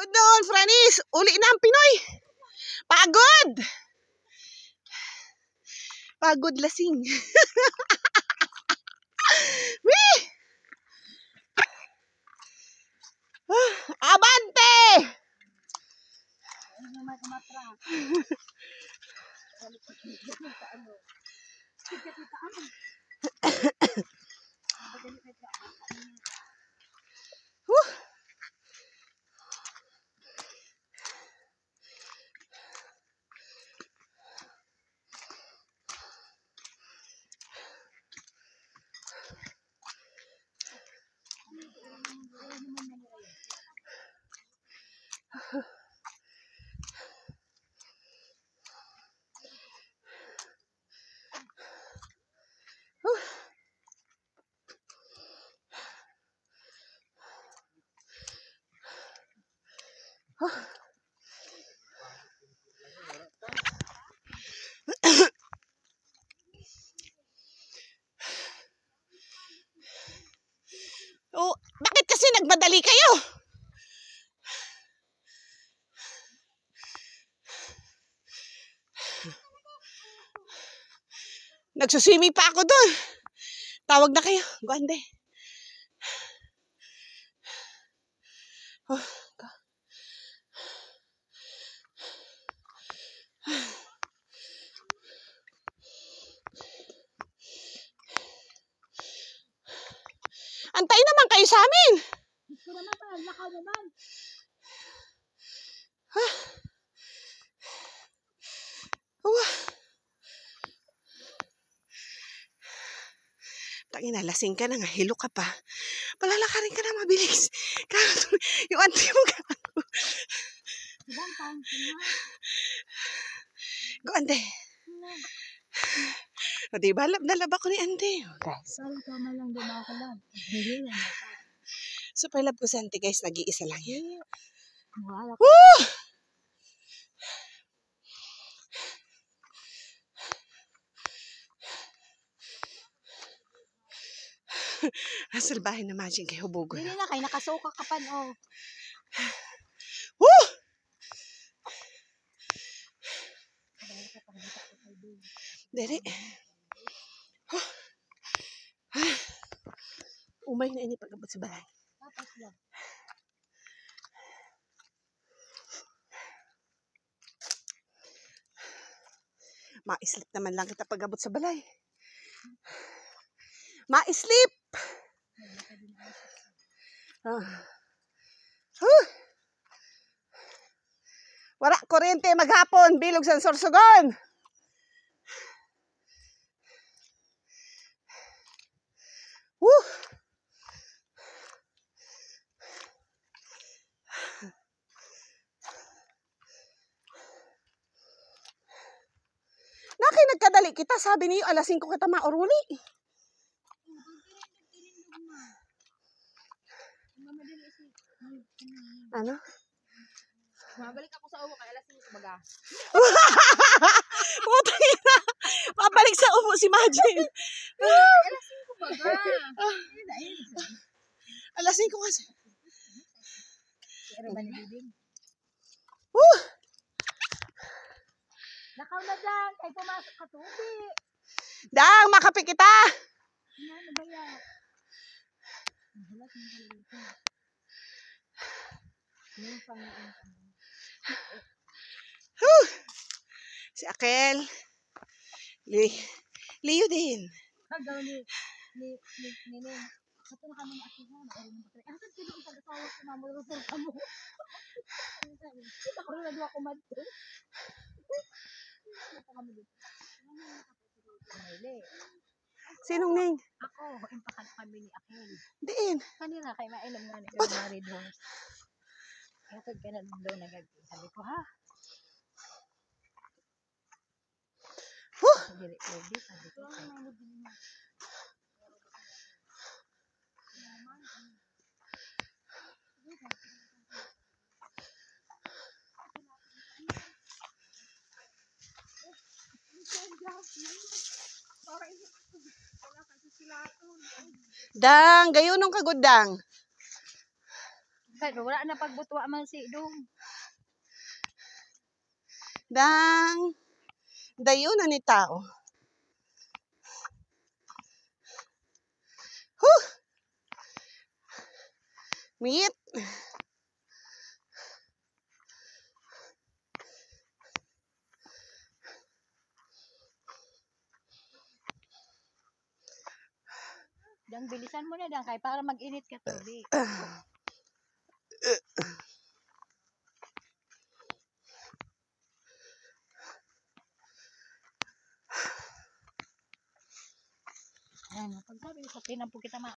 Doon, Franis. Uli na ang Pinoy. Pagod. Pagod lasing. Wih! Abante! Oh, bakit kasi nagmadali kayo? Nagsuswimming pa ako doon. Tawag na kayo. Guande. Oh, antay naman kayo sa amin. Gusto naman pa, lakaw naman. Tangina, lasing ka na nga. Hilo ka pa. Palalakarin ka na mabilis. Yung auntie mo gago. Guande. O diba, nalab ako ni auntie. Guys. Sorry, tama lang din ako lang. Super love ko si auntie, guys. Nag-iisa lang yan. Wala. Woo! Salbahin na magic kay hubugo. Hindi na kayo, nakasuka ka pa, oh. Woo! Dere. Umay na ini pag-abot sa balay. Tapos lang. Ma-sleep naman lang kita pag-abot sa balay. Ma-sleep! Wala kuryente maghapon, bilog sa Sorsogon. Woo! Nakay nagkadali kita, sabi niyo alas 5 kita mauruli. Ano? Mabalik ako sa ubo kaya alas 5 baga. Puta ina. Pabalik sa ubo si Majin. Alas 5 baga. Alas 5 kasi. Pero ba ni Bibing? Nakaw na dyan. Kaya pumasok ka tubig. Dang, makape kita. Ano ba yan? Si Akel. Leo din. Hagaw ni Nene. Ito na kami na-asin na. Asan sino isang asawa ko na marunong ka mo? Ako rin nagawa ko madto. Ito kami dito. Sinong Ning? Ako, impakan kami ni Akel. Diin. Kanina kay mainom nga ni Married Homes. Hatod ka na daw nagagawin. Sabi ko, ha? Dili, sabi ko. Dang, gayunong kagudang. Pero wala na pagbutwa man si Dong. Dang. Dayo na ni tao. Huh! Meet. Dang bilisan mo na dang kay para mag-init ka tubig. Ano, pagsabi sa tinampo kita